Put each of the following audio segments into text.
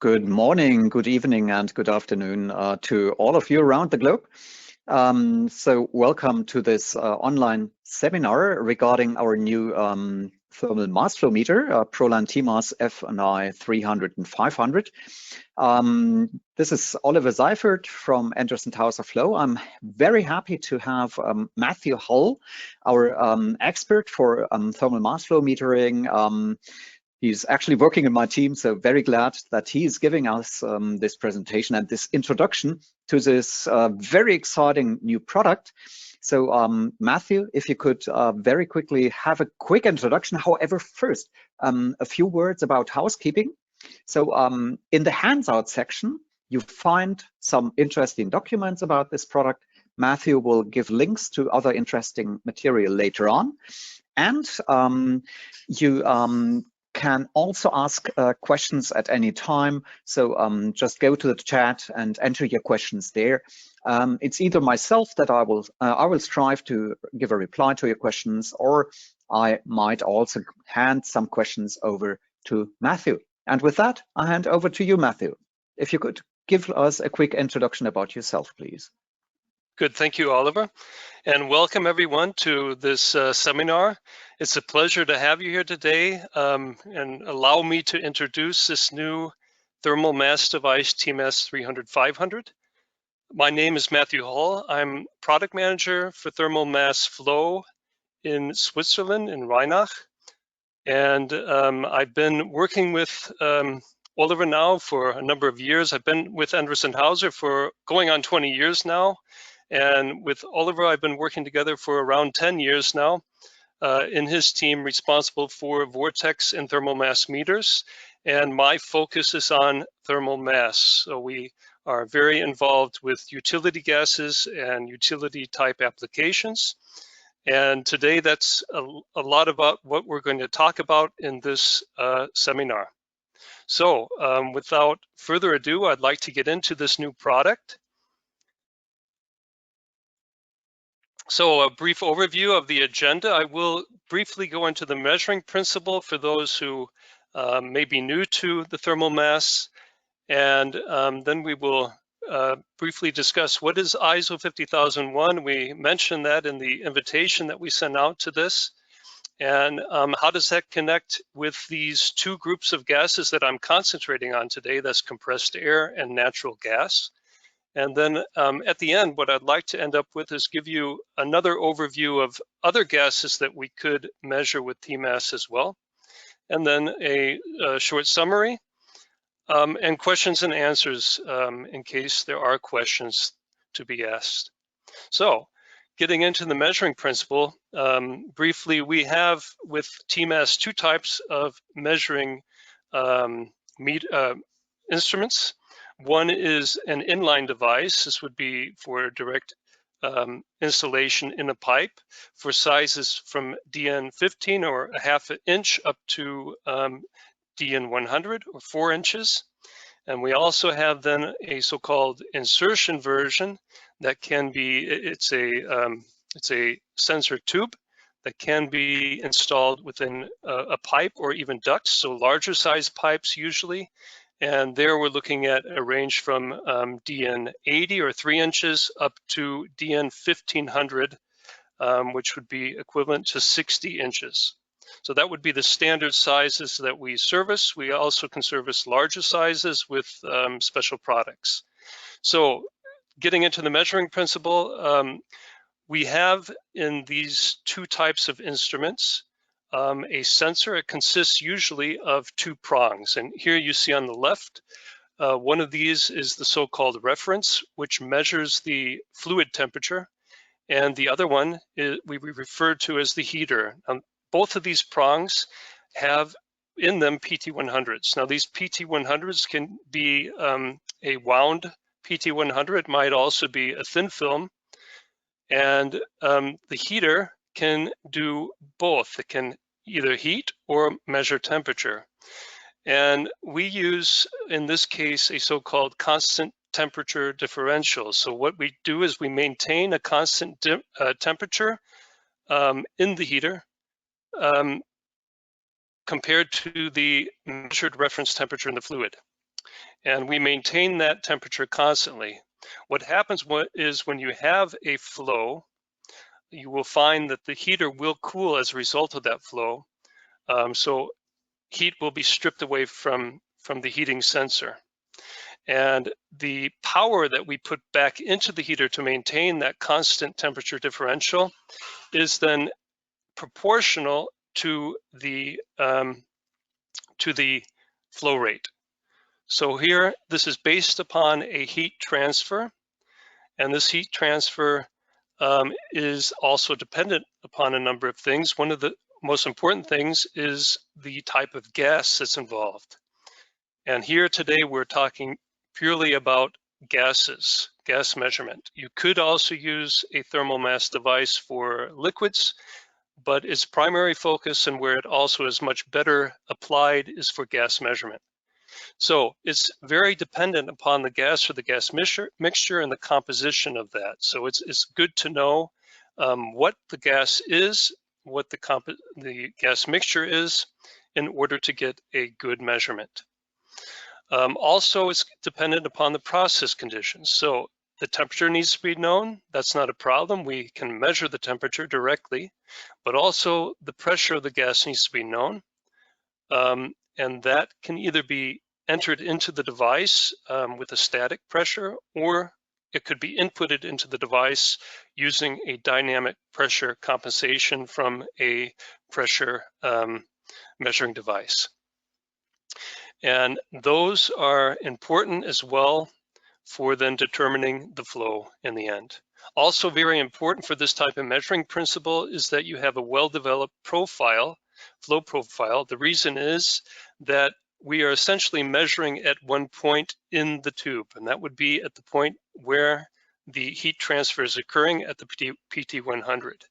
Good morning, good evening, and good afternoon to all of you around the globe. So welcome to this online seminar regarding our new thermal mass flow meter, Proline TMAS F&I 300 and 500. This is Oliver Seifert from Endress+Hauser Flow. I'm very happy to have Matthew Hull, our expert for thermal mass flow metering. He's actually working in my team, so very glad that he is giving us this presentation and this introduction to this very exciting new product. So Matthew, if you could very quickly have a quick introduction. However, first, a few words about housekeeping. So in the handout section, you find some interesting documents about this product. Matthew will give links to other interesting material later on. And you can also ask questions at any time. So just go to the chat and enter your questions there. It's either myself that I will strive to give a reply to your questions, or I might also hand some questions over to Matthew. And with that, I hand over to you, Matthew. If you could give us a quick introduction about yourself, please. Good, thank you, Oliver, and welcome everyone to this seminar. It's a pleasure to have you here today, and allow me to introduce this new thermal mass device, TMAS 300-500. My name is Matthew Hull. I'm product manager for thermal mass flow in Switzerland, in Rheinach, and I've been working with Oliver now for a number of years. I've been with Endress+Hauser for going on 20 years now. And with Oliver, I've been working together for around 10 years now in his team responsible for vortex and thermal mass meters. And my focus is on thermal mass. So we are very involved with utility gases and utility type applications. And today that's a lot about what we're going to talk about in this seminar. So without further ado, I'd like to get into this new product. So a brief overview of the agenda. I will briefly go into the measuring principle for those who may be new to the thermal mass. And then we will briefly discuss what is ISO 50001. We mentioned that in the invitation that we sent out to this. And how does that connect with these two groups of gases that I'm concentrating on today, that's compressed air and natural gas. And then at the end, what I'd like to end up with is give you another overview of other gases that we could measure with TMAS as well. And then a short summary and questions and answers in case there are questions to be asked. So getting into the measuring principle, briefly, we have with TMAS two types of measuring instruments. One is an inline device. This would be for direct installation in a pipe for sizes from DN15 or a half an inch up to DN100 or 4 inches. And we also have then a so-called insertion version that can be, it's a sensor tube that can be installed within a pipe or even ducts, so larger size pipes usually. And there we're looking at a range from DN 80 or 3 inches up to DN 1500, which would be equivalent to 60 inches. So that would be the standard sizes that we service. We also can service larger sizes with special products. So getting into the measuring principle, we have in these two types of instruments, a sensor. It consists usually of two prongs. And here you see on the left, one of these is the so-called reference, which measures the fluid temperature. And the other one is, we refer to as the heater. Both of these prongs have in them PT100s. Now these PT100s can be a wound PT100. It might also be a thin film. And the heater can do both. It can either heat or measure temperature. And we use, in this case, a so-called constant temperature differential. So what we do is we maintain a constant temperature in the heater compared to the measured reference temperature in the fluid. And we maintain that temperature constantly. What happens is when you have a flow, you will find that the heater will cool as a result of that flow. So heat will be stripped away from the heating sensor. And the power that we put back into the heater to maintain that constant temperature differential is then proportional to the flow rate. So here, this is based upon a heat transfer, and this heat transfer is also dependent upon a number of things. One of the most important things is the type of gas that's involved. And here today, we're talking purely about gases, gas measurement. You could also use a thermal mass device for liquids, but its primary focus and where it also is much better applied is for gas measurement. So it's very dependent upon the gas or the gas mixture and the composition of that. So it's good to know what the gas is, what the gas mixture is, in order to get a good measurement. Also, it's dependent upon the process conditions. So the temperature needs to be known. That's not a problem. We can measure the temperature directly, but also the pressure of the gas needs to be known. And that can either be entered into the device with a static pressure, or it could be inputted into the device using a dynamic pressure compensation from a pressure measuring device. And those are important as well for then determining the flow in the end. Also very important for this type of measuring principle is that you have a well-developed profile, flow profile. The reason is that we are essentially measuring at one point in the tube, and that would be at the point where the heat transfer is occurring at the PT100.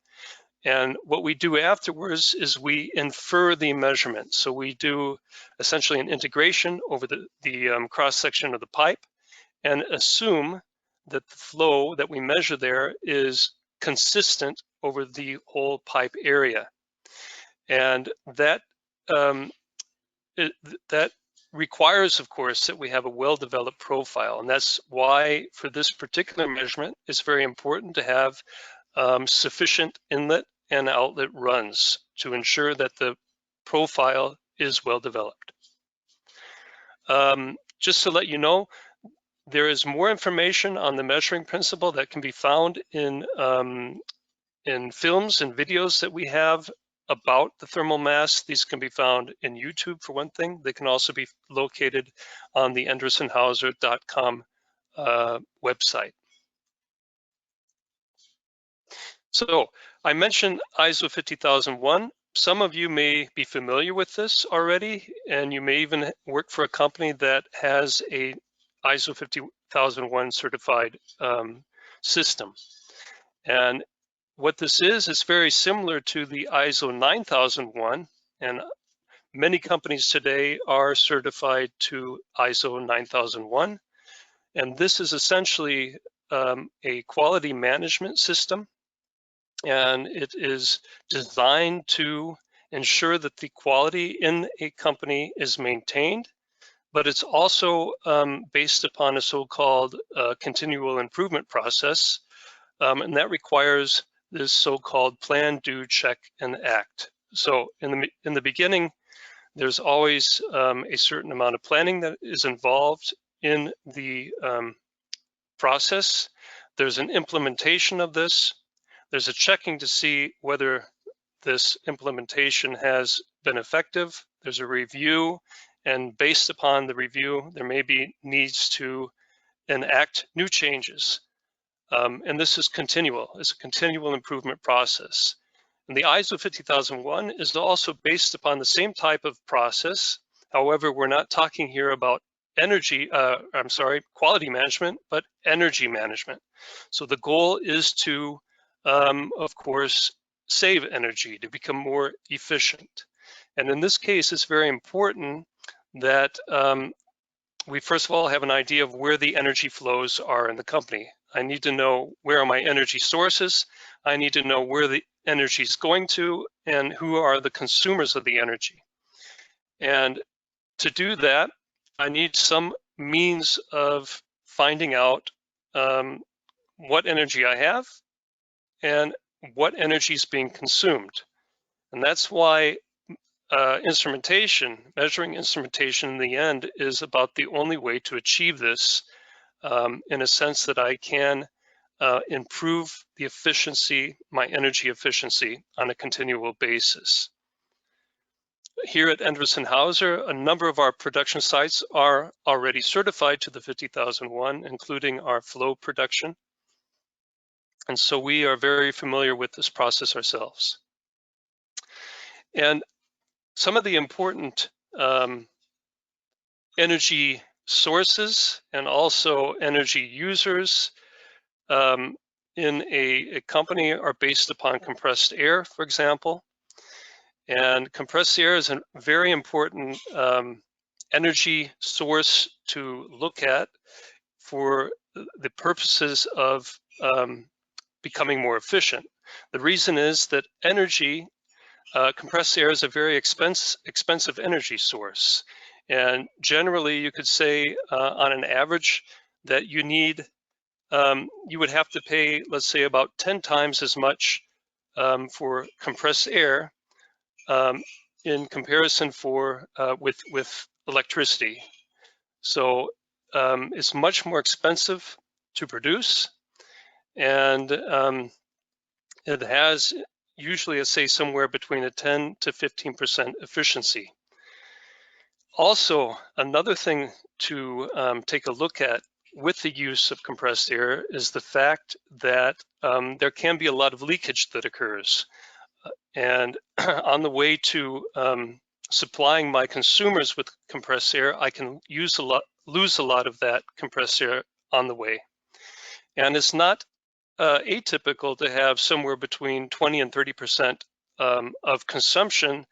And what we do afterwards is we infer the measurement. So we do essentially an integration over the cross-section of the pipe and assume that the flow that we measure there is consistent over the whole pipe area. And that that requires, of course, that we have a well-developed profile. And that's why for this particular measurement, it's very important to have sufficient inlet and outlet runs to ensure that the profile is well developed. Just to let you know, there is more information on the measuring principle that can be found in films and videos that we have about the thermal mass. These can be found in YouTube for one thing. They can also be located on the Endress+Hauser.com website. So I mentioned ISO 50001. Some of you may be familiar with this already, and you may even work for a company that has a ISO 50001 certified system. And what this is very similar to the ISO 9001, and many companies today are certified to ISO 9001. And this is essentially a quality management system, and it is designed to ensure that the quality in a company is maintained, but it's also based upon a so-called continual improvement process, and that requires this so-called plan, do, check, and act. So in the beginning, there's always a certain amount of planning that is involved in the process. There's an implementation of this. There's a checking to see whether this implementation has been effective. There's a review, and based upon the review, there may be needs to enact new changes. And this is continual. It's a continual improvement process. And the ISO 50001 is also based upon the same type of process. However, we're not talking here about quality management, but energy management. So the goal is to, of course, save energy, to become more efficient. And in this case, it's very important that we first of all have an idea of where the energy flows are in the company. I need to know where are my energy sources. I need to know where energy is going to and who are the consumers of the energy. And to do that, I need some means of finding out what energy I have and what energy is being consumed. And that's why measuring instrumentation in the end is about the only way to achieve this, in a sense that I can improve the efficiency, my energy efficiency, on a continual basis. Here at Endress+Hauser, a number of our production sites are already certified to the 50001, including our flow production. And so we are very familiar with this process ourselves. And some of the important energy sources and also energy users in a company are based upon compressed air, for example. And compressed air is a very important energy source to look at for the purposes of becoming more efficient. The reason is that compressed air is a very expensive energy source. And generally, you could say on an average that you need, you would have to pay, let's say, about 10 times as much for compressed air in comparison with electricity. So it's much more expensive to produce, and it has usually, let's say, somewhere between a 10 to 15% efficiency. Also, another thing to take a look at with the use of compressed air is the fact that there can be a lot of leakage that occurs. And on the way to supplying my consumers with compressed air, I can lose a lot of that compressed air on the way. And it's not atypical to have somewhere between 20 and 30% of consumption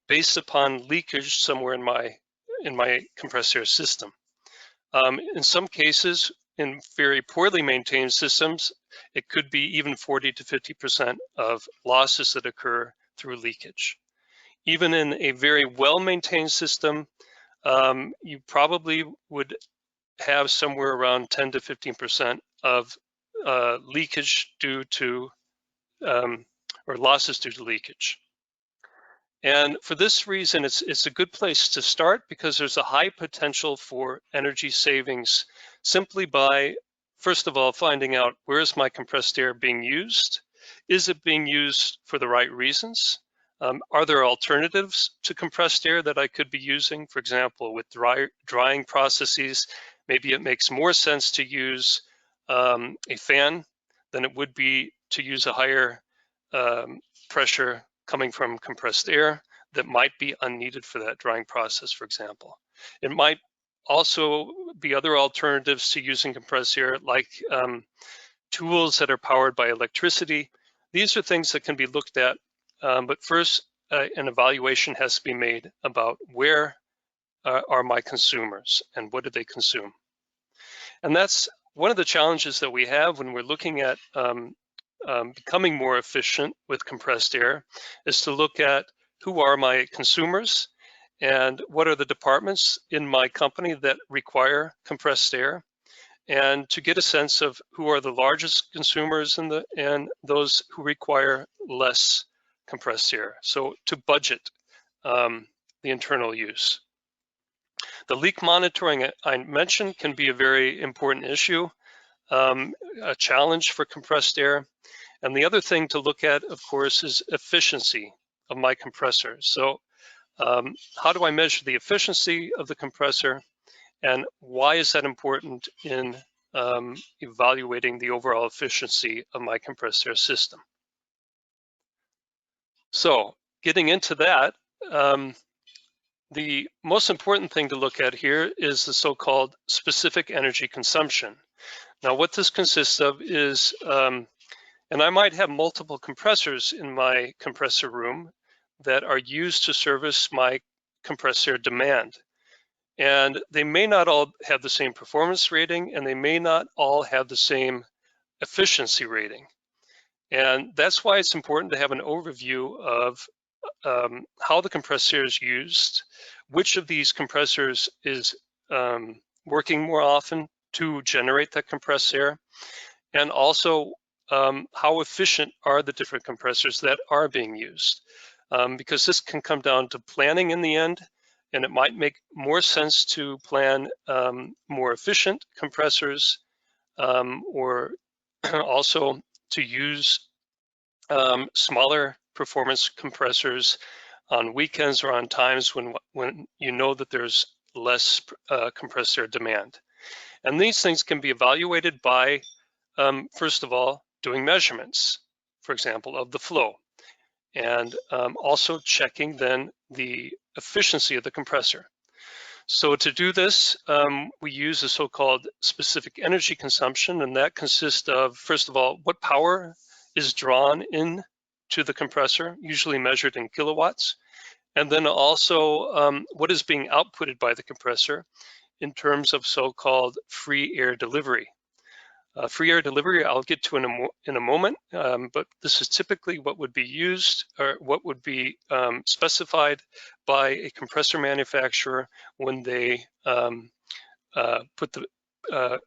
based upon leakage somewhere in my compressed air system. In some cases, in very poorly maintained systems, it could be even 40 to 50% of losses that occur through leakage. Even in a very well-maintained system, you probably would have somewhere around 10 to 15% of leakage due to, or losses due to leakage. And for this reason, it's a good place to start because there's a high potential for energy savings simply by, first of all, finding out where is my compressed air being used? Is it being used for the right reasons? Are there alternatives to compressed air that I could be using? For example, with drying processes, maybe it makes more sense to use a fan than it would be to use a higher pressure coming from compressed air that might be unneeded for that drying process, for example. It might also be other alternatives to using compressed air, like tools that are powered by electricity. These are things that can be looked at, but first an evaluation has to be made about where are my consumers and what do they consume. And that's one of the challenges that we have when we're looking at becoming more efficient with compressed air, is to look at who are my consumers and what are the departments in my company that require compressed air, and to get a sense of who are the largest consumers and those who require less compressed air. So to budget the internal use. The leak monitoring I mentioned can be a very important issue, a challenge for compressed air. And the other thing to look at, of course, is efficiency of my compressor. So how do I measure the efficiency of the compressor, and why is that important in evaluating the overall efficiency of my compressor system? So getting into that, the most important thing to look at here is the so-called specific energy consumption. Now, what this consists of is, and I might have multiple compressors in my compressor room that are used to service my compressor demand. And they may not all have the same performance rating, and they may not all have the same efficiency rating. And that's why it's important to have an overview of how the compressor is used, which of these compressors is working more often to generate that compressed air, and also how efficient are the different compressors that are being used. Because this can come down to planning in the end, and it might make more sense to plan more efficient compressors, or also to use smaller performance compressors on weekends or on times when you know that there's less compressed air demand. And these things can be evaluated by, first of all, doing measurements, for example, of the flow, and also checking then the efficiency of the compressor. So to do this, we use a so-called specific energy consumption, and that consists of, first of all, what power is drawn in to the compressor, usually measured in kilowatts, and then also what is being outputted by the compressor in terms of so-called free air delivery. Free air delivery I'll get to in a moment, but this is typically what would be used or what would be specified by a compressor manufacturer when they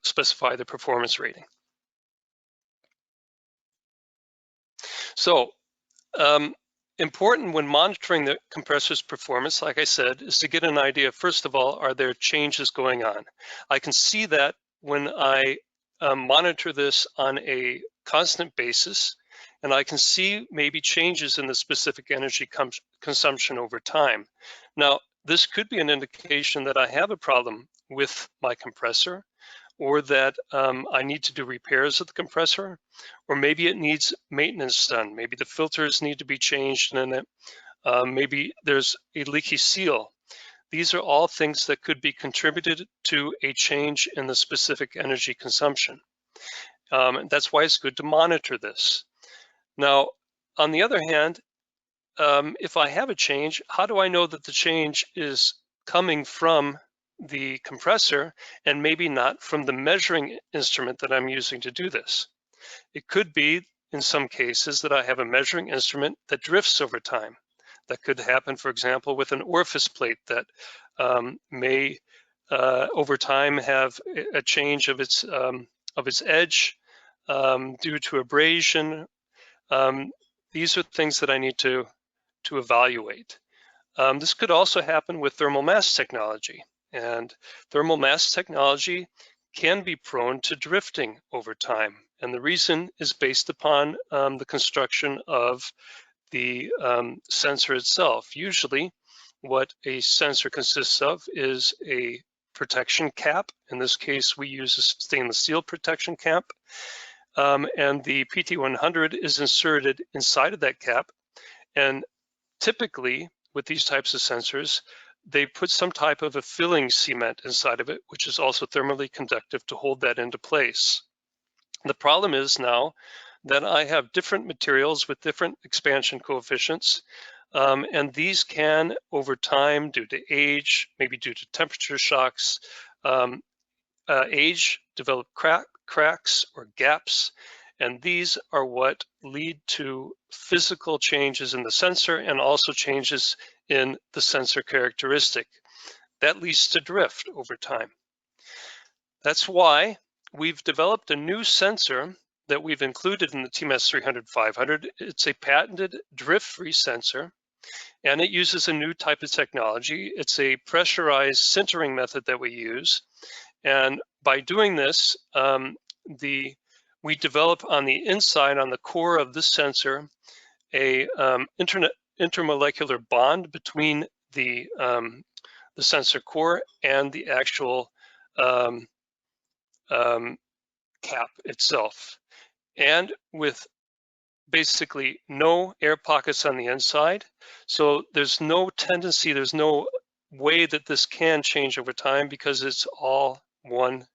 specify the performance rating. So important when monitoring the compressor's performance, like I said, is to get an idea, first of all, are there changes going on? I can see that when I monitor this on a constant basis, and I can see maybe changes in the specific energy consumption over time. Now, this could be an indication that I have a problem with my compressor, or that I need to do repairs of the compressor, or maybe it needs maintenance done. Maybe the filters need to be changed, and then maybe there's a leaky seal. These are all things that could be contributed to a change in the specific energy consumption. That's why it's good to monitor this. Now, on the other hand, if I have a change, how do I know that the change is coming from the compressor and maybe not from the measuring instrument that I'm using to do this? It could be, in some cases, that I have a measuring instrument that drifts over time. That could happen, for example, with an orifice plate that may, over time, have a change of its edge due to abrasion. These are things that I need to evaluate. This could also happen with thermal mass technology, and thermal mass technology can be prone to drifting over time. And the reason is based upon the construction of the sensor itself. Usually, what a sensor consists of is a protection cap. In this case, we use a stainless steel protection cap. And the PT100 is inserted inside of that cap. And typically, with these types of sensors, they put some type of a filling cement inside of it, which is also thermally conductive to hold that into place. The problem is now that I have different materials with different expansion coefficients, and these can, over time, due to age, maybe due to temperature shocks, develop cracks or gaps, and these are what lead to physical changes in the sensor and also changes in the sensor characteristic. That leads to drift over time. That's why we've developed a new sensor that we've included in the TMS 300-500. It's a patented drift-free sensor, and it uses a new type of technology. It's a pressurized sintering method that we use. And by doing this, we develop on the inside, on the core of this sensor, a intermolecular bond between the sensor core and the actual cap itself. And with basically no air pockets on the inside. So there's no tendency, there's no way that this can change over time because it's all one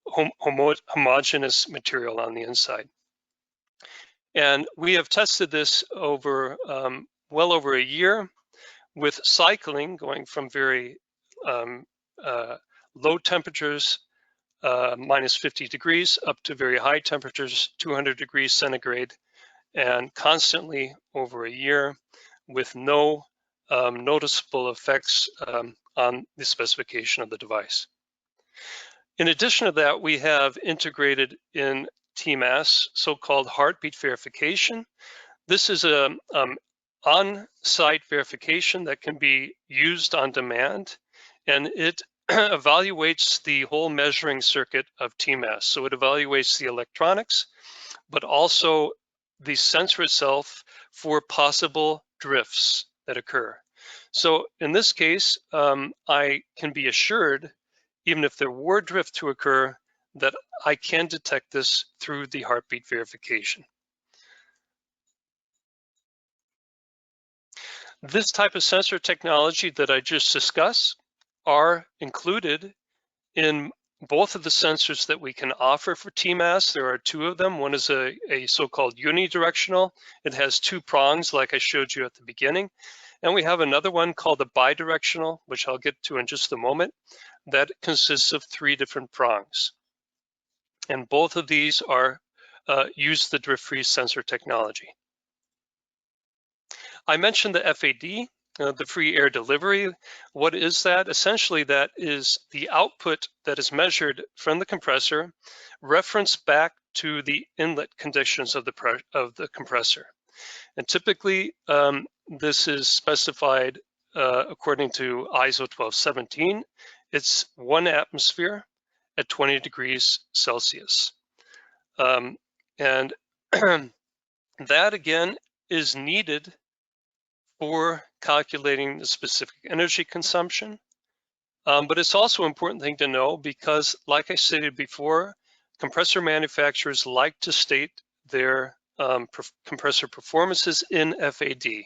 homogeneous material on the inside. And we have tested this over well over a year with cycling, going from very low temperatures minus 50 degrees up to very high temperatures, 200 degrees centigrade, and constantly over a year with no noticeable effects on the specification of the device. In addition to that, we have integrated in TMAS so-called heartbeat verification. This is a on-site verification that can be used on demand, and it evaluates the whole measuring circuit of TMAS. So it evaluates the electronics, but also the sensor itself for possible drifts that occur. So in this case, I can be assured, even if there were drift to occur, that I can detect this through the heartbeat verification. This type of sensor technology that I just discussed are included in both of the sensors that we can offer for TMAS. There are two of them. One is a so-called unidirectional. It has two prongs like I showed you at the beginning. And we have another one called the bidirectional, which I'll get to in just a moment, that consists of 3 different prongs. And both of these are use the drift-free sensor technology. I mentioned the FAD, the free air delivery. What is that? Essentially, that is the output that is measured from the compressor, referenced back to the inlet conditions of the compressor. And typically, this is specified according to ISO 1217. It's 1 atmosphere at 20 degrees Celsius. And that, again, is needed for calculating the specific energy consumption. But it's also an important thing to know because, like I stated before, compressor manufacturers like to state their compressor performances in FAD.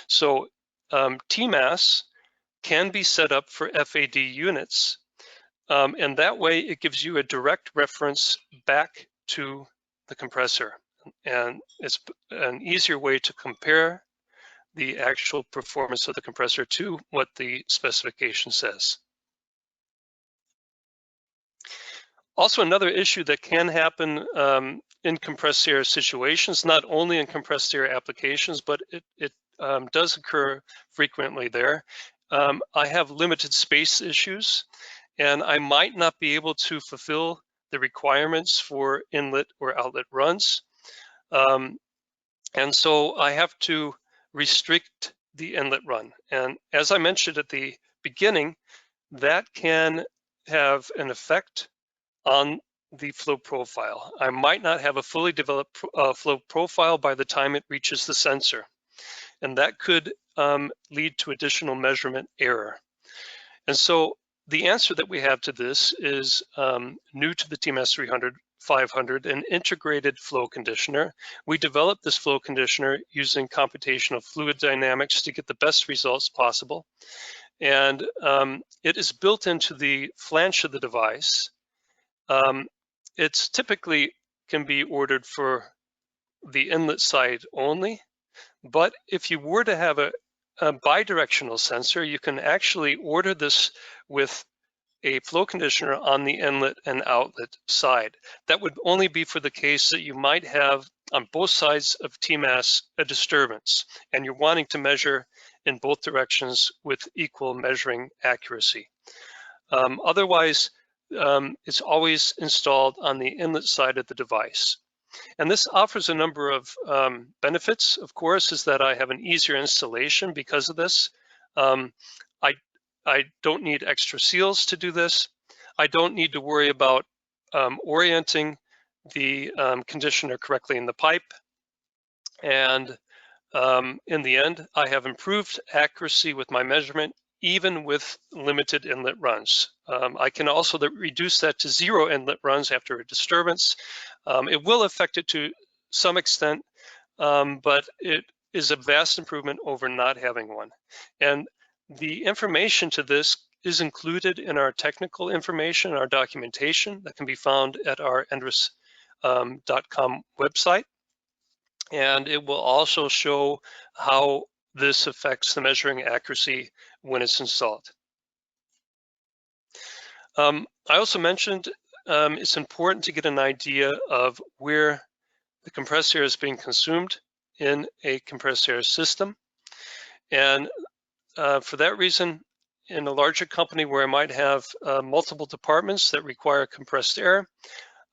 So TMAS can be set up for FAD units, and that way it gives you a direct reference back to the compressor. And it's an easier way to compare the actual performance of the compressor to what the specification says. Also, another issue that can happen in compressed air situations, not only in compressed air applications, but it does occur frequently there. I have limited space issues, and I might not be able to fulfill the requirements for inlet or outlet runs. And so I have to restrict the inlet run. And as I mentioned at the beginning, that can have an effect on the flow profile. I might not have a fully developed flow profile by the time it reaches the sensor. And that could lead to additional measurement error. And so the answer that we have to this is new to the TMAS 500, an integrated flow conditioner. We developed this flow conditioner using computational fluid dynamics to get the best results possible. And it is built into the flange of the device. It's typically can be ordered for the inlet side only, but if you were to have a bidirectional sensor, you can actually order this with a flow conditioner on the inlet and outlet side. That would only be for the case that you might have on both sides of TMAS a disturbance, and you're wanting to measure in both directions with equal measuring accuracy. Otherwise, it's always installed on the inlet side of the device. And this offers a number of benefits, of course, is that I have an easier installation because of this. I don't need extra seals to do this. I don't need to worry about orienting the conditioner correctly in the pipe. And in the end, I have improved accuracy with my measurement, even with limited inlet runs. I can also reduce that to 0 inlet runs after a disturbance. It will affect it to some extent, but it is a vast improvement over not having one. And the information to this is included in our technical information, our documentation that can be found at our Endress.com website. And it will also show how this affects the measuring accuracy when it's installed. I also mentioned it's important to get an idea of where the compressed air is being consumed in a compressed air system. And for that reason, in a larger company where I might have multiple departments that require compressed air,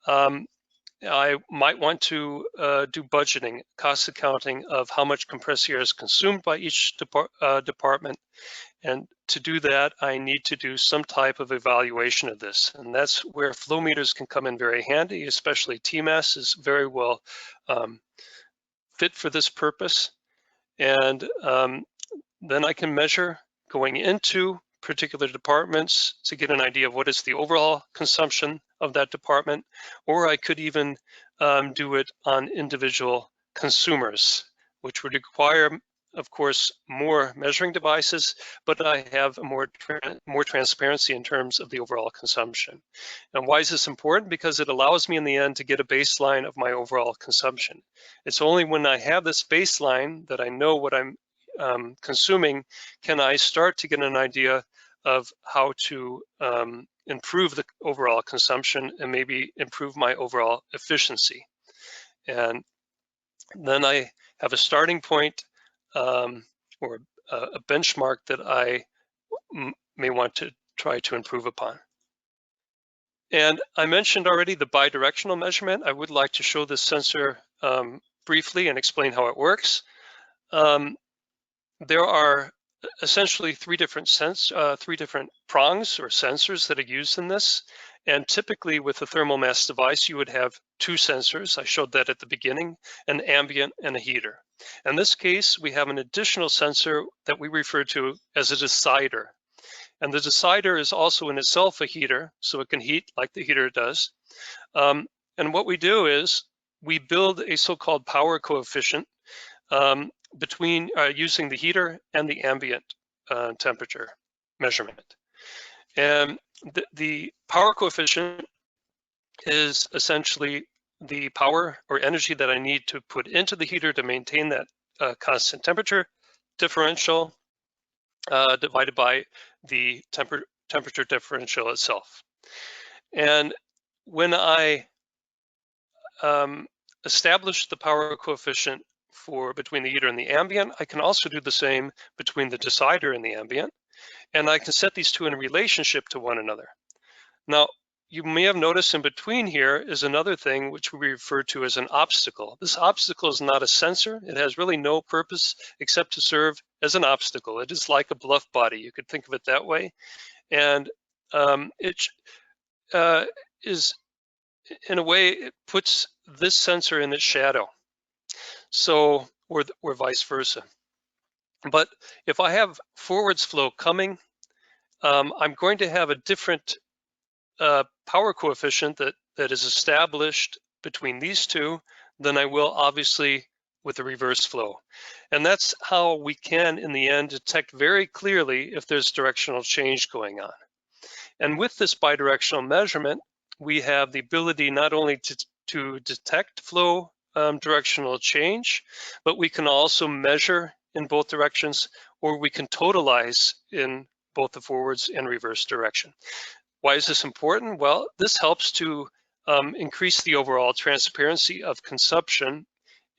I might want to do budgeting, cost accounting of how much compressed air is consumed by each department. And to do that, I need to do some type of evaluation of this. And that's where flow meters can come in very handy, especially TMAS is very well fit for this purpose. And then I can measure going into particular departments to get an idea of what is the overall consumption of that department, or I could even do it on individual consumers, which would require, of course, more measuring devices, but I have more transparency in terms of the overall consumption. And why is this important? Because it allows me in the end to get a baseline of my overall consumption. It's only when I have this baseline that I know what I'm consuming, can I start to get an idea of how to improve the overall consumption and maybe improve my overall efficiency. And then I have a starting point or a benchmark that I may want to try to improve upon. And I mentioned already the bidirectional measurement. I would like to show this sensor briefly and explain how it works. There are essentially three different prongs or sensors that are used in this. And typically with a thermal mass device, you would have two sensors. I showed that at the beginning, an ambient and a heater. In this case, we have an additional sensor that we refer to as a decider. And the decider is also in itself a heater, so it can heat like the heater does. And what we do is we build a so-called power coefficient between using the heater and the ambient temperature measurement. And the power coefficient is essentially the power or energy that I need to put into the heater to maintain that constant temperature differential divided by the temperature differential itself. And when I establish the power coefficient for between the heater and the ambient, I can also do the same between the decider and the ambient, and I can set these two in a relationship to one another. Now, you may have noticed in between here is another thing which we refer to as an obstacle. This obstacle is not a sensor. It has really no purpose except to serve as an obstacle. It is like a bluff body. You could think of it that way. And it is, in a way, it puts this sensor in its shadow. So, or vice versa. But if I have forwards flow coming, I'm going to have a different power coefficient that is established between these two than I will obviously with the reverse flow. And that's how we can, in the end, detect very clearly if there's directional change going on. And with this bidirectional measurement, we have the ability not only to detect flow directional change, but we can also measure in both directions, or we can totalize in both the forwards and reverse direction. Why is this important? Well, this helps to increase the overall transparency of consumption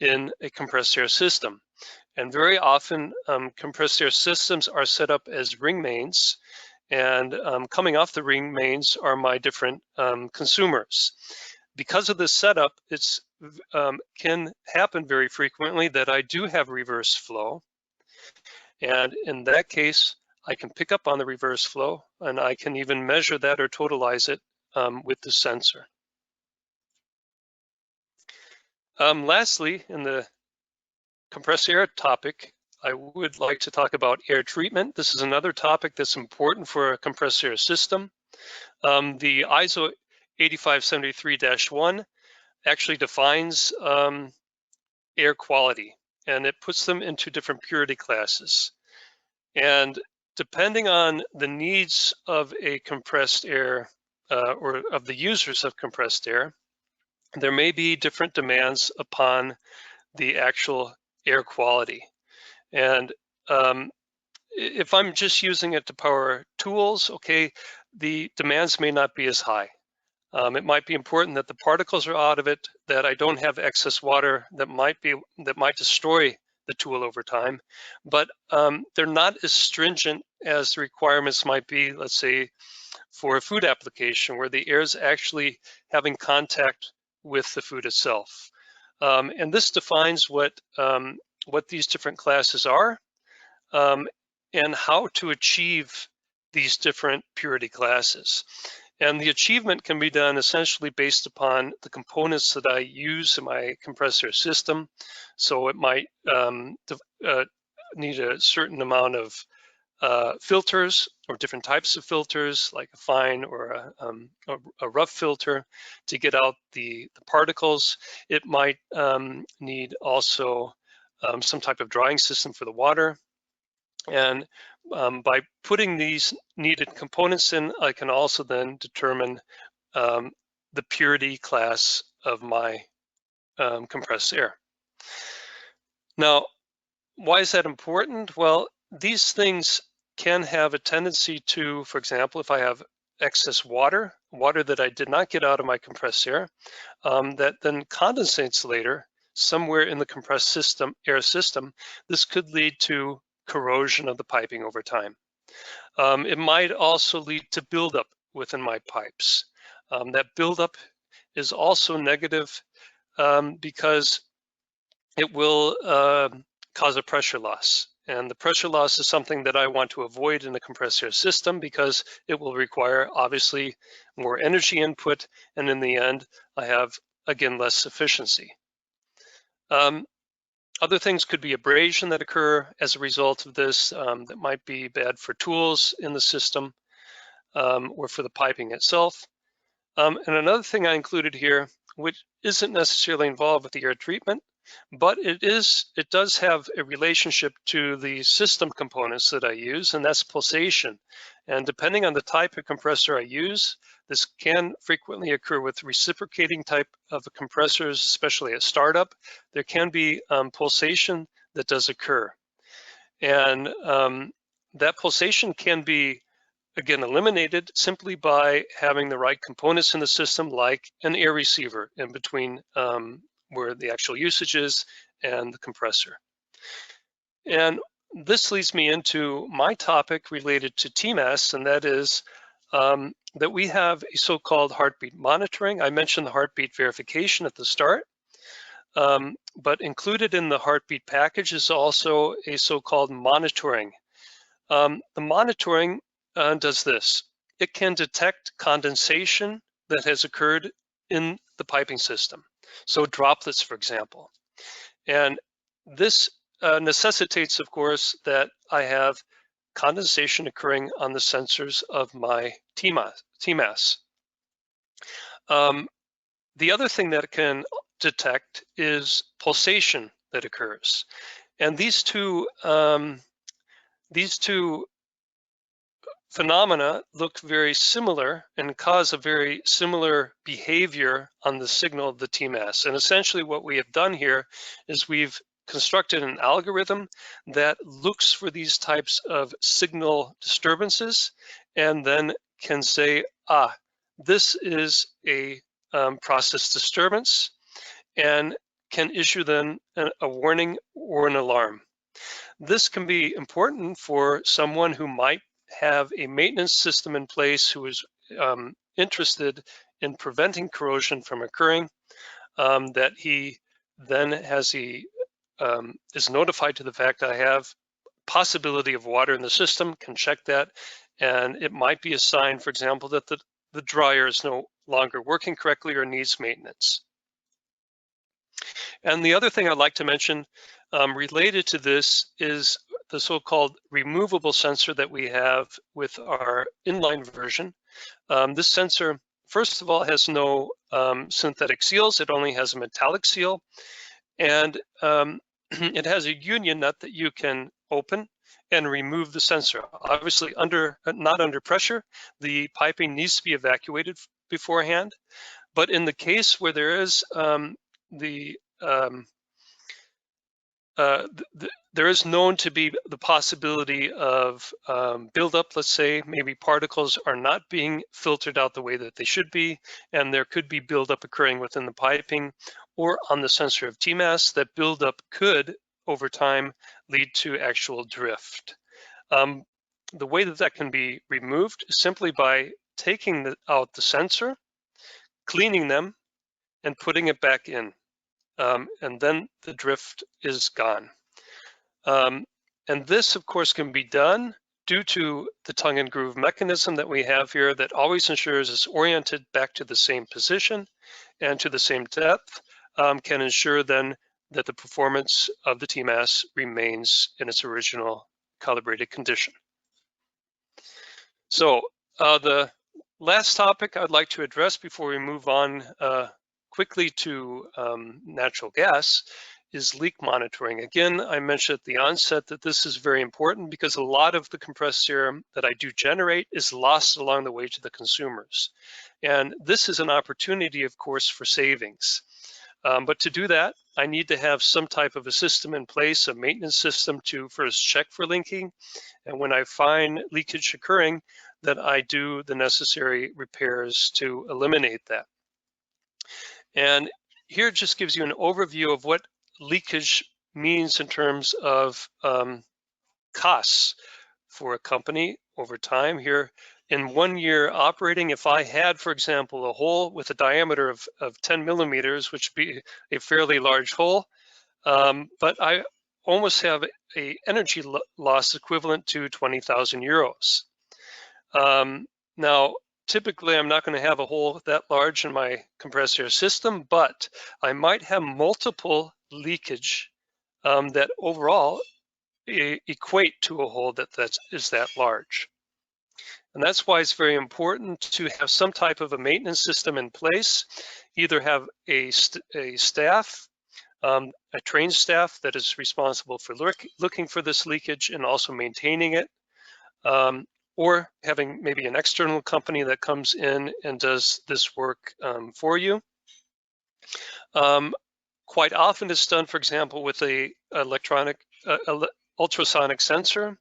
in a compressed air system. And very often, compressed air systems are set up as ring mains, and coming off the ring mains are my different consumers. Because of this setup, it's can happen very frequently that I do have reverse flow. And in that case, I can pick up on the reverse flow, and I can even measure that or totalize it with the sensor. Lastly, in the compressed air topic, I would like to talk about air treatment. This is another topic that's important for a compressed air system. The ISO 8573-1 actually defines air quality, and it puts them into different purity classes. And depending on the needs of a compressed air or of the users of compressed air, there may be different demands upon the actual air quality. And if I'm just using it to power tools, okay, the demands may not be as high. It might be important that the particles are out of it, that I don't have excess water that might destroy the tool over time, but they're not as stringent as the requirements might be, let's say, for a food application where the air is actually having contact with the food itself. And this defines what these different classes are and how to achieve these different purity classes. And the achievement can be done essentially based upon the components that I use in my compressor system. So it might need a certain amount of filters or different types of filters, like a fine or a rough filter to get out the particles. It might need also some type of drying system for the water. And by putting these needed components in, I can also then determine the purity class of my compressed air. Now, why is that important? Well, these things can have a tendency to, for example, if I have excess water that I did not get out of my compressed air, that then condensates later somewhere in the compressed air system, this could lead to corrosion of the piping over time. It might also lead to buildup within my pipes. That buildup is also negative because it will cause a pressure loss. And the pressure loss is something that I want to avoid in the compressed air system because it will require, obviously, more energy input. And in the end, I have, again, less efficiency. Other things could be abrasion that occur as a result of this that might be bad for tools in the system or for the piping itself. And another thing I included here, which isn't necessarily involved with the air treatment, but it does have a relationship to the system components that I use, and that's pulsation. And depending on the type of compressor I use, this can frequently occur with reciprocating type of compressors, especially at startup. There can be pulsation that does occur. And that pulsation can be, again, eliminated simply by having the right components in the system, like an air receiver in between where the actual usage is and the compressor. And this leads me into my topic related to TMAS, and that is that we have a so-called heartbeat monitoring. I mentioned the heartbeat verification at the start, but included in the heartbeat package is also a so-called monitoring. The monitoring does this. It can detect condensation that has occurred in the piping system. So droplets, for example. And this necessitates, of course, that I have condensation occurring on the sensors of my TMAS. The other thing that it can detect is pulsation that occurs. And these two phenomena look very similar and cause a very similar behavior on the signal of the TMAS. And essentially what we have done here is we've constructed an algorithm that looks for these types of signal disturbances and then can say, this is a process disturbance, and can issue then a warning or an alarm. This can be important for someone who might have a maintenance system in place who is interested in preventing corrosion from occurring, that he then has is notified to the fact that I have possibility of water in the system, can check that, and it might be a sign, for example, that the dryer is no longer working correctly or needs maintenance. And the other thing I'd like to mention related to this is the so-called removable sensor that we have with our inline version. This sensor, first of all, has no synthetic seals. It only has a metallic seal. And it has a union nut that you can open and remove the sensor. Obviously, not under pressure. The piping needs to be evacuated beforehand. But in the case where there is there is known to be the possibility of buildup. Let's say maybe particles are not being filtered out the way that they should be, and there could be buildup occurring within the piping or on the sensor of TMAS. That buildup could, over time, lead to actual drift. The way that that can be removed is simply by taking out the sensor, cleaning them, and putting it back in. And then the drift is gone. And this, of course, can be done due to the tongue and groove mechanism that we have here that always ensures it's oriented back to the same position and to the same depth, can ensure then that the performance of the TMAS remains in its original calibrated condition. So the last topic I'd like to address before we move on quickly to natural gas is leak monitoring. Again, I mentioned at the onset that this is very important because a lot of the compressed air that I do generate is lost along the way to the consumers. And this is an opportunity, of course, for savings. But to do that, I need to have some type of a system in place, a maintenance system to first check for leaking. And when I find leakage occurring, that I do the necessary repairs to eliminate that. And here just gives you an overview of what leakage means in terms of costs for a company over time. Here in 1 year operating, if I had, for example, a hole with a diameter of 10 millimeters, which would be a fairly large hole, but I almost have a energy loss equivalent to 20,000 euros. Now, typically, I'm not going to have a hole that large in my compressed air system, but I might have multiple leakage that overall equate to a hole that is that large. And that's why it's very important to have some type of a maintenance system in place, either have a staff, a trained staff that is responsible for looking for this leakage and also maintaining it, or having maybe an external company that comes in and does this work for you. Quite often it's done, for example, with a electronic ultrasonic sensor,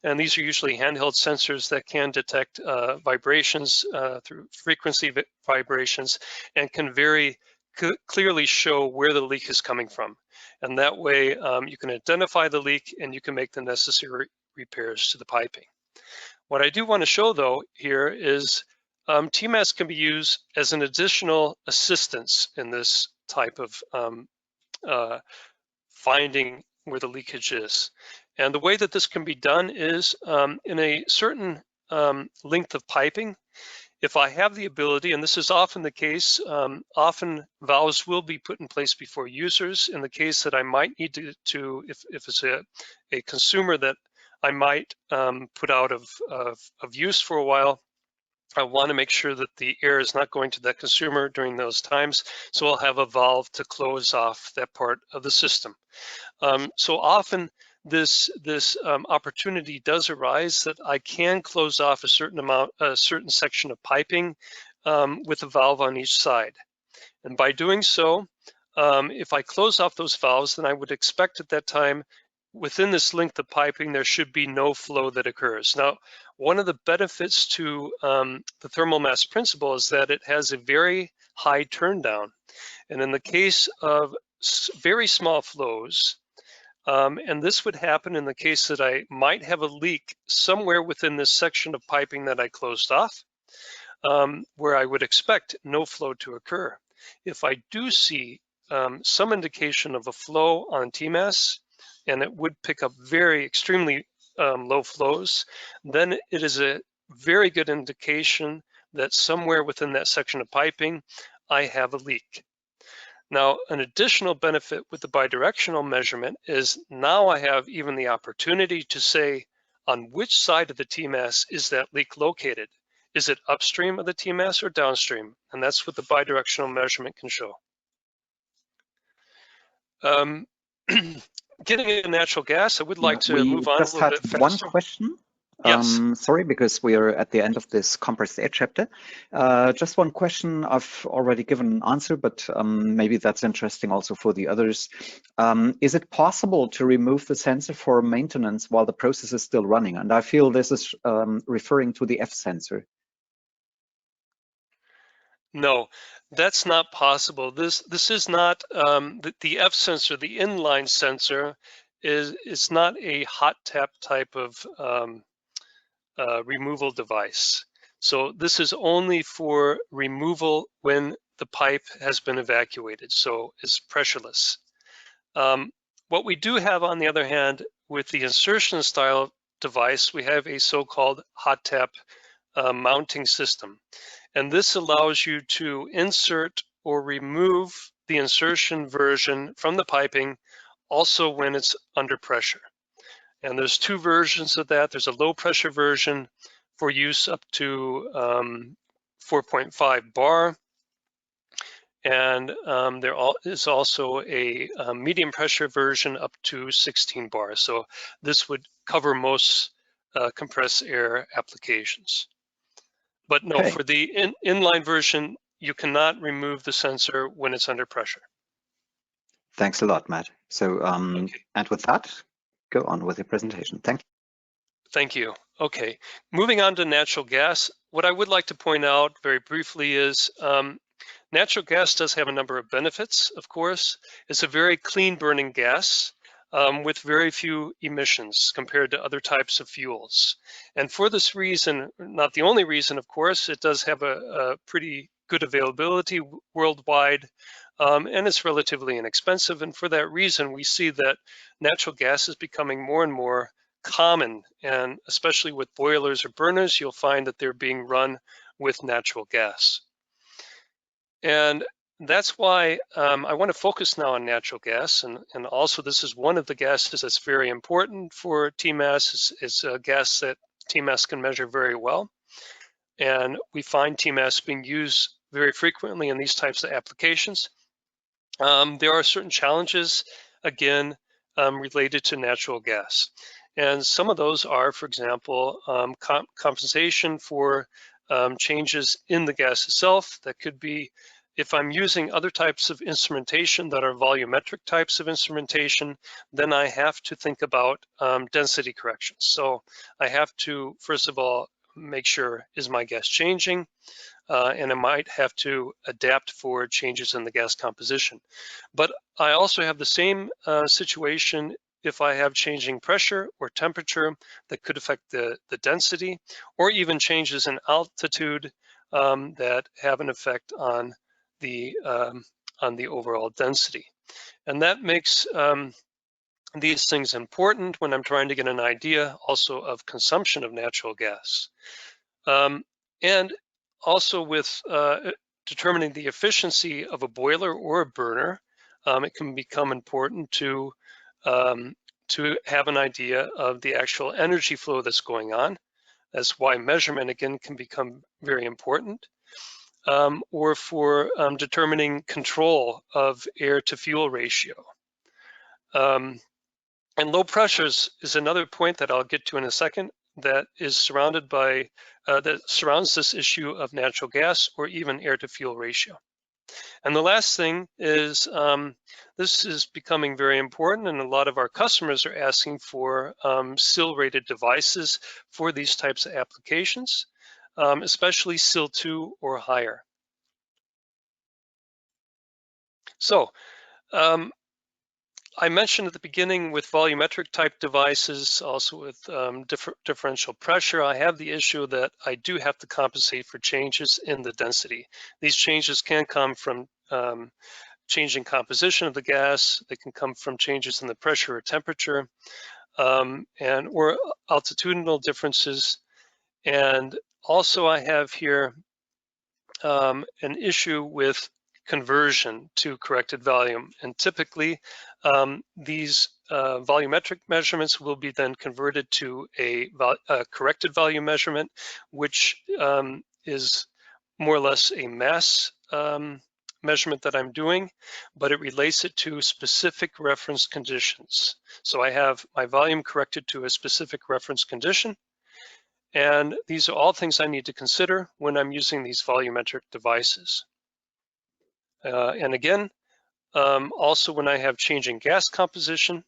and these are usually handheld sensors that can detect vibrations through frequency vibrations and can very clearly show where the leak is coming from. And that way you can identify the leak and you can make the necessary repairs to the piping. What I do want to show though here is TMAS can be used as an additional assistance in this type of finding where the leakage is. And the way that this can be done is in a certain length of piping. If I have the ability, and this is often the case, often valves will be put in place before users. In the case that I might need to if it's a consumer that I might put out of use for a while, I want to make sure that the air is not going to that consumer during those times. So I'll have a valve to close off that part of the system. So often this opportunity does arise that I can close off a certain section of piping with a valve on each side. And by doing so, if I close off those valves, then I would expect at that time within this length of piping, there should be no flow that occurs. Now, one of the benefits to the thermal mass principle is that it has a very high turndown. And in the case of very small flows, and this would happen in the case that I might have a leak somewhere within this section of piping that I closed off, where I would expect no flow to occur. If I do see some indication of a flow on TMAS, and it would pick up very extremely low flows, then it is a very good indication that somewhere within that section of piping, I have a leak. Now, an additional benefit with the bidirectional measurement is now I have even the opportunity to say on which side of the TMAS is that leak located. Is it upstream of the TMAS or downstream? And that's what the bidirectional measurement can show. Getting into natural gas, I would like to move on a little bit faster. We just had one question Yes. Sorry, because we are at the end of this compressed air chapter. Just one question. I've already given an answer, but maybe that's interesting also for the others. Is it possible to remove the sensor for maintenance while the process is still running? And I feel this is referring to the F sensor. No, that's not possible. This is not the F sensor, the inline sensor is not a hot tap type of removal device. So this is only for removal when the pipe has been evacuated, so it's pressureless. What we do have, on the other hand, with the insertion style device, we have a so-called hot tap mounting system. And this allows you to insert or remove the insertion version from the piping also when it's under pressure. And there's two versions of that. There's a low pressure version for use up to 4.5 bar. And there is also a medium pressure version up to 16 bars. So this would cover most compressed air applications. But no, Okay. for the inline version, you cannot remove the sensor when it's under pressure. Thanks a lot, Matt. So, Okay. and with that, go on with your presentation. Thank you. Thank you. Okay, moving on to natural gas. What I would like to point out very briefly is natural gas does have a number of benefits, of course. It's a very clean burning gas with very few emissions compared to other types of fuels. And for this reason, not the only reason, of course, it does have a pretty good availability worldwide, and it's relatively inexpensive. And for that reason, we see that natural gas is becoming more and more common, and especially with boilers or burners, you'll find that they're being run with natural gas. And that's why I want to focus now on natural gas. And also this is one of the gases that's very important for TMAS. It's a gas that TMAS can measure very well. And we find TMAS being used very frequently in these types of applications. There are certain challenges, again, related to natural gas. And some of those are, for example, compensation for changes in the gas itself. That could be if I'm using other types of instrumentation that are volumetric types of instrumentation, then I have to think about density corrections. So I have to, first of all, make sure, is my gas changing? And I might have to adapt for changes in the gas composition. But I also have the same situation if I have changing pressure or temperature that could affect the density, or even changes in altitude that have an effect on the overall density. And that makes these things important when I'm trying to get an idea also of consumption of natural gas. And also with determining the efficiency of a boiler or a burner, it can become important to have an idea of the actual energy flow that's going on. That's why measurement, again, can become very important. Or for determining control of air to fuel ratio. And low pressures is another point that I'll get to in a second that is surrounded by, that surrounds this issue of natural gas or even air to fuel ratio. And the last thing is, this is becoming very important, and a lot of our customers are asking for SIL rated devices for these types of applications, especially SIL 2 or higher. So, I mentioned at the beginning with volumetric type devices, also with differential pressure, I have the issue that I do have to compensate for changes in the density. These changes can come from changing composition of the gas. They can come from changes in the pressure or temperature, or altitudinal differences. And also I have here an issue with conversion to corrected volume. And typically, these volumetric measurements will be then converted to a corrected volume measurement, which is more or less a mass measurement that I'm doing, but it relates it to specific reference conditions. So I have my volume corrected to a specific reference condition, And these are all things I need to consider when I'm using these volumetric devices. And again, also when I have changing gas composition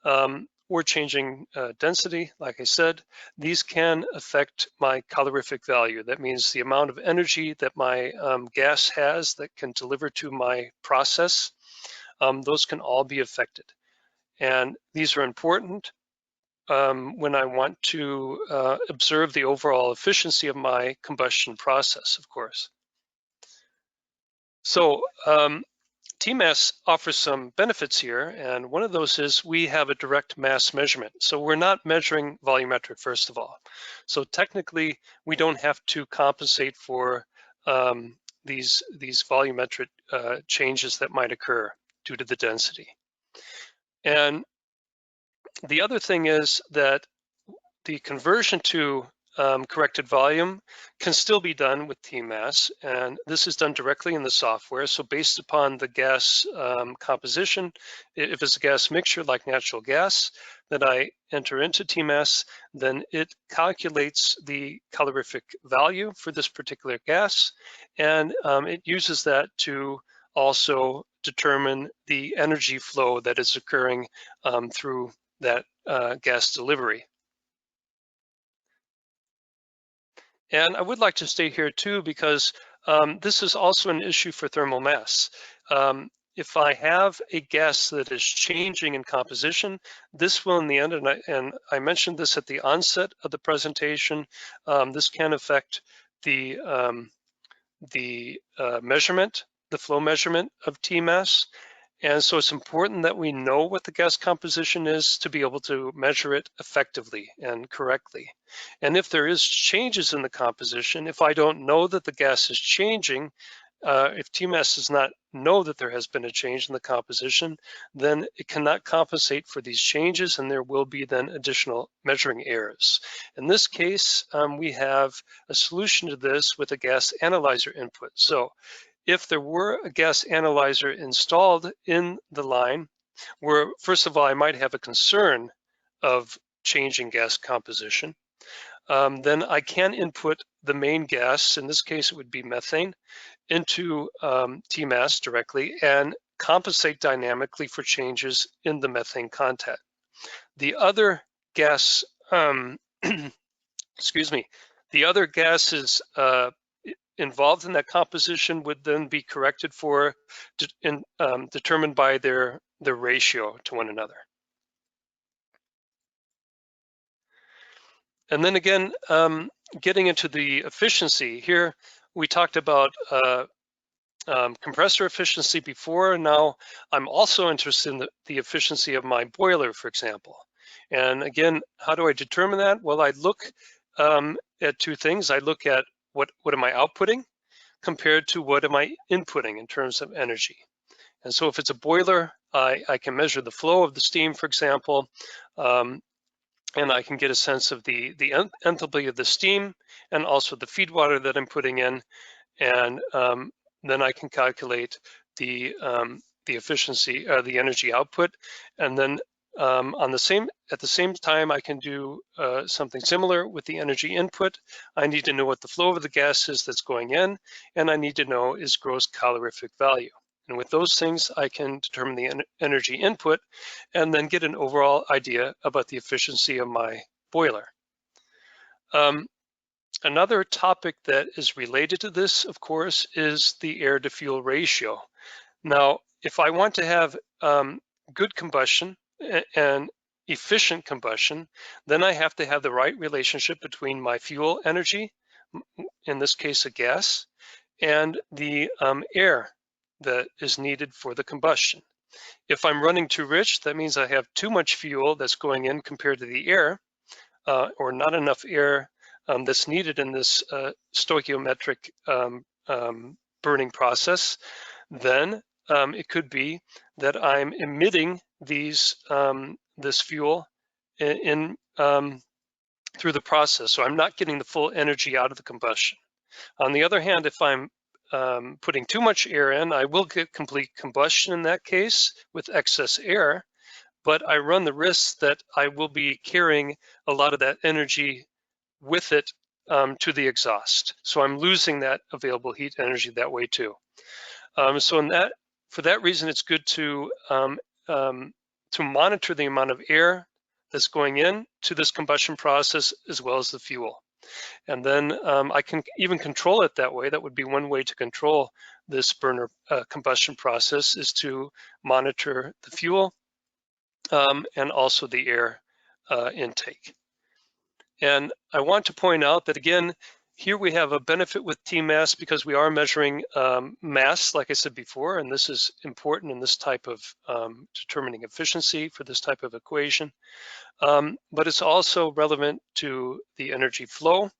or changing density, like I said, these can affect my calorific value. That means the amount of energy that my gas has that can deliver to my process. Those can all be affected. And these are important when I want to observe the overall efficiency of my combustion process, of course. So TMAS offers some benefits here, and one of those is we have a direct mass measurement. So we're not measuring volumetric, first of all. So technically, we don't have to compensate for these volumetric changes that might occur due to the density. And the other thing is that the conversion to corrected volume can still be done with TMAS, and this is done directly in the software. So based upon the gas composition, if it's a gas mixture like natural gas that I enter into TMAS, then it calculates the calorific value for this particular gas, and it uses that to also determine the energy flow that is occurring through that gas delivery. And I would like to stay here too, because this is also an issue for thermal mass. If I have a gas that is changing in composition, this will in the end, and I mentioned this at the onset of the presentation, this can affect the measurement, the flow measurement of TMAS. And so it's important that we know what the gas composition is to be able to measure it effectively and correctly. And if there is changes in the composition, if I don't know that the gas is changing, if TMAS does not know that there has been a change in the composition, then it cannot compensate for these changes, and there will be then additional measuring errors. In this case, we have a solution to this with a gas analyzer input. So if there were a gas analyzer installed in the line, where first of all, I might have a concern of changing gas composition, then I can input the main gas, in this case it would be methane, into TMAS directly and compensate dynamically for changes in the methane content. The other gas, excuse me, the other gases involved in that composition would then be corrected for, determined by their ratio to one another. And then again, getting into the efficiency here, we talked about compressor efficiency before. Now I'm also interested in the efficiency of my boiler, for example. And again, how do I determine that? Well, I look at two things. I look at what am I outputting compared to what am I inputting in terms of energy. And so if it's a boiler, I can measure the flow of the steam, for example, and I can get a sense of the enthalpy of the steam and also the feed water that I'm putting in. And then I can calculate the efficiency, the energy output. And then at the same time, I can do something similar with the energy input. I need to know what the flow of the gas is that's going in, and I need to know is gross calorific value. And with those things, I can determine the energy input and then get an overall idea about the efficiency of my boiler. Another topic that is related to this, of course, is the air to fuel ratio. Now, if I want to have good combustion and efficient combustion, then I have to have the right relationship between my fuel energy, in this case a gas, and the air that is needed for the combustion. If I'm running too rich, that means I have too much fuel that's going in compared to the air, or not enough air that's needed in this stoichiometric burning process. Then it could be that I'm emitting this fuel in through the process, so I'm not getting the full energy out of the combustion. On the other hand, if I'm putting too much air in, I will get complete combustion in that case with excess air, but I run the risk that I will be carrying a lot of that energy with it to the exhaust. So I'm losing that available heat energy that way too. So for that reason, it's good to monitor the amount of air that's going in to this combustion process as well as the fuel. And then I can even control it that way. That would be one way to control this burner combustion process, is to monitor the fuel and also the air intake. And I want to point out that, again, here we have a benefit with Tmass because we are measuring mass, like I said before, and this is important in this type of determining efficiency for this type of equation. But it's also relevant to the energy flow.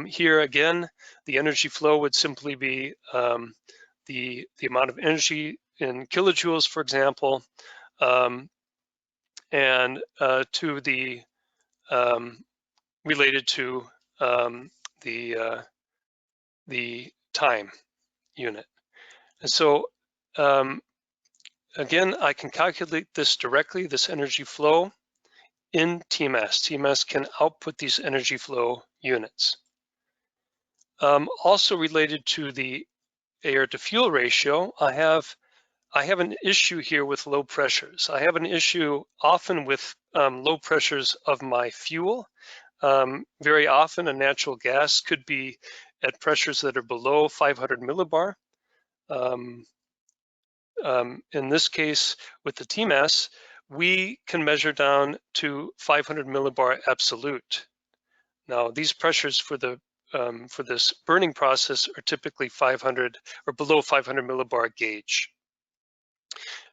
Here again, the energy flow would simply be the amount of energy in kilojoules, for example, and to the related to the time unit. And so again, I can calculate this directly, this energy flow, in Tmass. Tmass can output these energy flow units. Also related to the air to fuel ratio, I have an issue here with low pressures. I have an issue often with low pressures of my fuel. Very often a natural gas could be at pressures that are below 500 millibar. In this case, with the Tmass, we can measure down to 500 millibar absolute. Now, these pressures for this burning process are typically 500 or below 500 millibar gauge.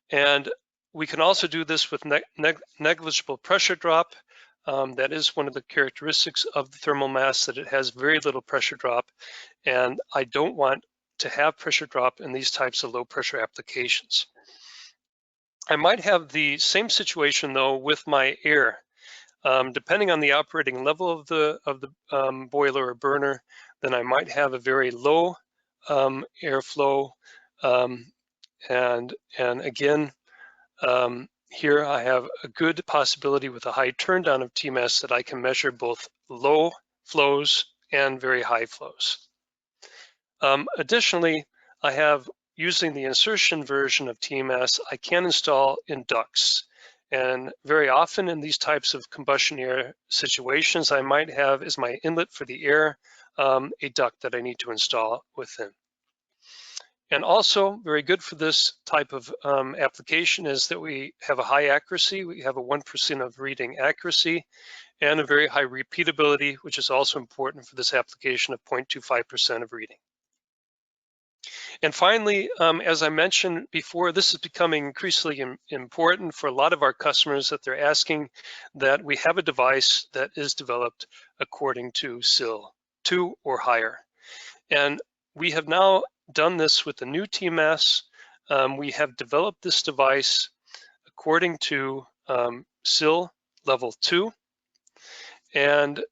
And we can also do this with negligible pressure drop. That is one of the characteristics of the thermal mass, that it has very little pressure drop. And I don't want to have pressure drop in these types of low pressure applications. I might have the same situation though with my air. Depending on the operating level of the boiler or burner, then I might have a very low airflow. And again, here I have a good possibility with a high turndown of Tmass that I can measure both low flows and very high flows. Additionally, I have, using the insertion version of Tmass, I can install inducts. And very often in these types of combustion air situations, I might have as my inlet for the air a duct that I need to install within. And also very good for this type of application is that we have a high accuracy. We have a 1% of reading accuracy and a very high repeatability, which is also important for this application of 0.25% of reading. And finally, as I mentioned before, this is becoming increasingly important for a lot of our customers, that they're asking that we have a device that is developed according to SIL 2 or higher. And we have now done this with the new Tmass. We have developed this device according to SIL level 2. And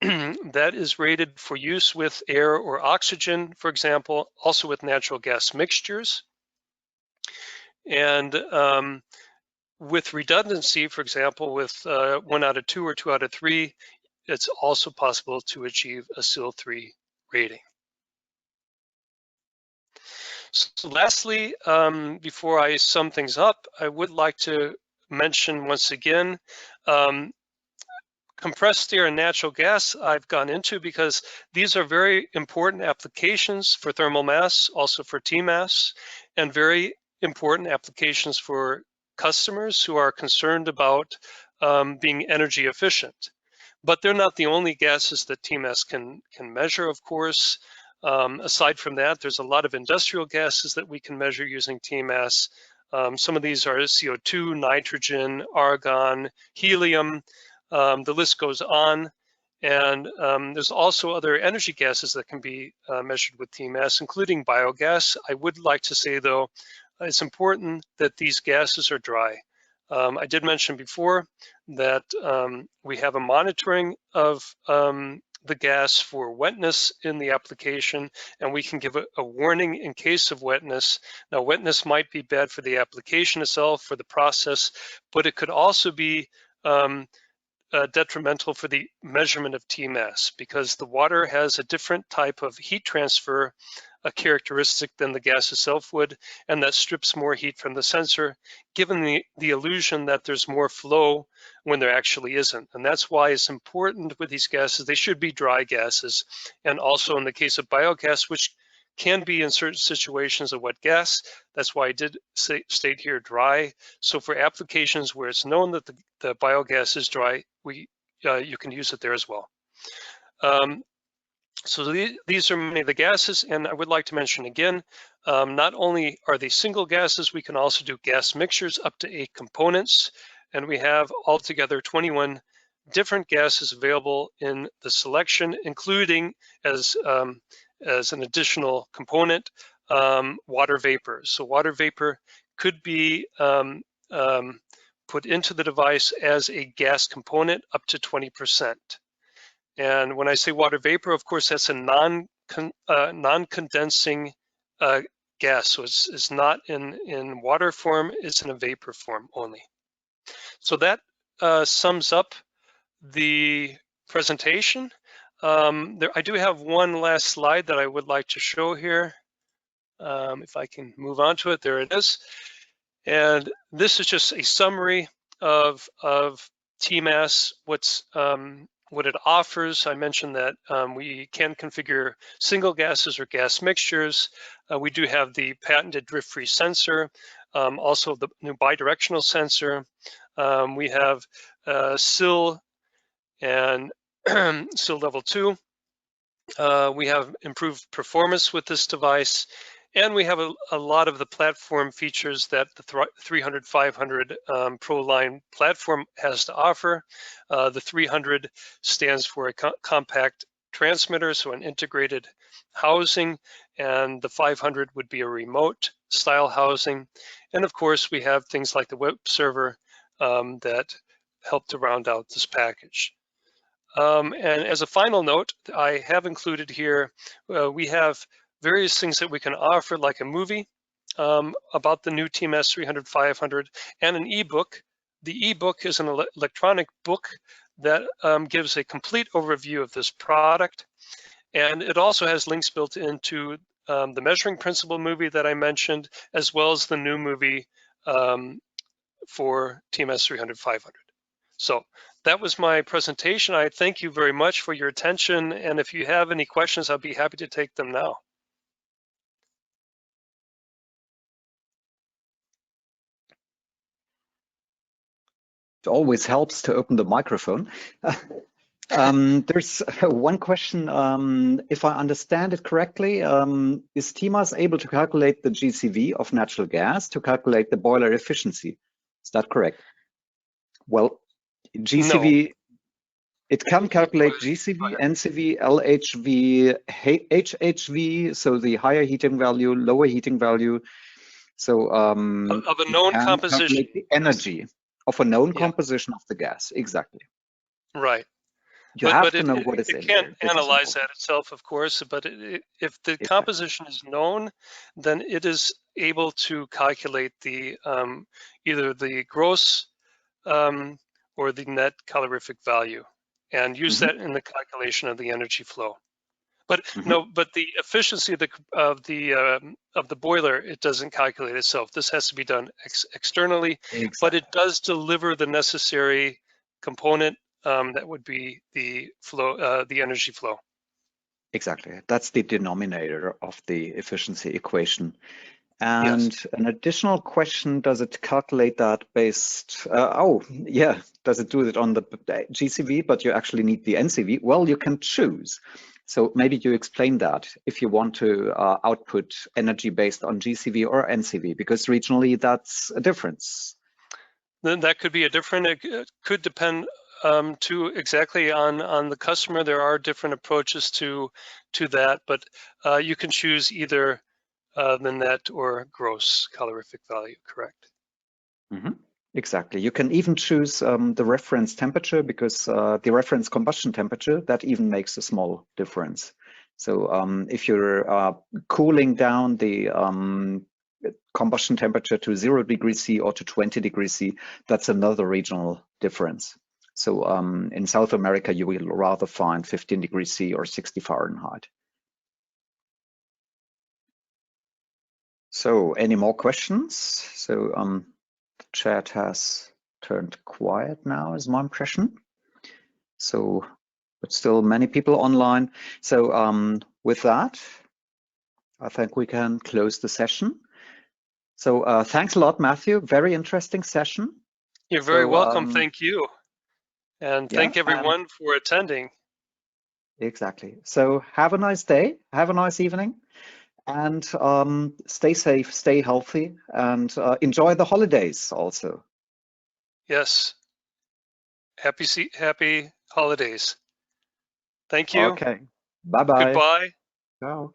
that is rated for use with air or oxygen, for example, also with natural gas mixtures. And with redundancy, for example, with 1 out of 2 or 2 out of 3, it's also possible to achieve a SIL 3 rating. So lastly, before I sum things up, I would like to mention once again, compressed air and natural gas I've gone into because these are very important applications for thermal mass, also for Tmass, and very important applications for customers who are concerned about being energy efficient. But they're not the only gases that Tmass can measure, of course. Aside from that, there's a lot of industrial gases that we can measure using Tmass. Some of these are CO2, nitrogen, argon, helium. The list goes on. And there's also other energy gases that can be measured with Tmass, including biogas. I would like to say, though, it's important that these gases are dry. I did mention before that we have a monitoring of the gas for wetness in the application, and we can give a warning in case of wetness. Now, wetness might be bad for the application itself, for the process, but it could also be detrimental for the measurement of T mass, because the water has a different type of heat transfer, a characteristic than the gas itself would, and that strips more heat from the sensor, given the illusion that there's more flow when there actually isn't. And that's why it's important with these gases, they should be dry gases. And also in the case of biogas, which can be in certain situations a wet gas, that's why I did state here dry. So for applications where it's known that the biogas is dry, you can use it there as well. So these are many of the gases, and I would like to mention again, not only are they single gases, we can also do gas mixtures up to 8 components, and we have altogether 21 different gases available in the selection, including as an additional component, water vapor. So water vapor could be put into the device as a gas component up to 20%. And when I say water vapor, of course, that's a non-condensing gas. So it's not in water form, it's in a vapor form only. So that sums up the presentation. I do have one last slide that I would like to show here. If I can move on to it, there it is. And this is just a summary of TMAS, what it offers. I mentioned that we can configure single gases or gas mixtures. We do have the patented drift-free sensor, also the new bidirectional sensor. We have SIL and SIL level 2. We have improved performance with this device, and we have a lot of the platform features that the 300/500 Pro line platform has to offer. The 300 stands for a compact transmitter, so an integrated housing, and the 500 would be a remote style housing. And of course, we have things like the web server that help to round out this package. And as a final note, I have included here, we have various things that we can offer, like a movie about the new TMS 300/500 and an ebook. The ebook is an electronic book that gives a complete overview of this product. And it also has links built into the measuring principle movie that I mentioned, as well as the new movie for TMS 300/500. So that was my presentation. I thank you very much for your attention. And if you have any questions, I'll be happy to take them now. It always helps to open the microphone. There's one question. If I understand it correctly, is TMAS able to calculate the GCV of natural gas to calculate the boiler efficiency? Is that correct? Well, GCV, no. It can calculate GCV, NCV, LHV, HHV, so the higher heating value, lower heating value. So of a known composition, the energy of a known composition of the gas, exactly. Right. You have to know what is in there. It can't analyze that itself, of course, but if the composition is known, then it is able to calculate the either the gross or the net calorific value, and use that in the calculation of the energy flow. But no, but the efficiency of the boiler, it doesn't calculate itself. This has to be done externally, but it does deliver the necessary component that would be the flow, the energy flow. Exactly, that's the denominator of the efficiency equation. And an additional question, does it calculate that based, does it do it on the GCV, but you actually need the NCV? Well, you can choose. So maybe you explain that if you want to output energy based on GCV or NCV, because regionally that's a difference. Then that could be a different, it could depend to exactly on the customer. There are different approaches to that, but you can choose either the net or gross calorific value, correct? Exactly. You can even choose the reference temperature, because the reference combustion temperature, that even makes a small difference. So if you're cooling down the combustion temperature to 0 degrees C or to 20 degrees C, that's another regional difference. So in South America, you will rather find 15 degrees C or 60 Fahrenheit. So any more questions? So the chat has turned quiet now, is my impression. So, but still many people online. So with that, I think we can close the session. So thanks a lot, Matthew. Very interesting session. You're very So, welcome. Thank you. And yeah, thank everyone for attending. Exactly. So have a nice day. Have a nice evening. And stay safe, stay healthy, and enjoy the holidays also. Yes. Happy holidays. Thank you. Okay. Bye-bye. Goodbye. Ciao.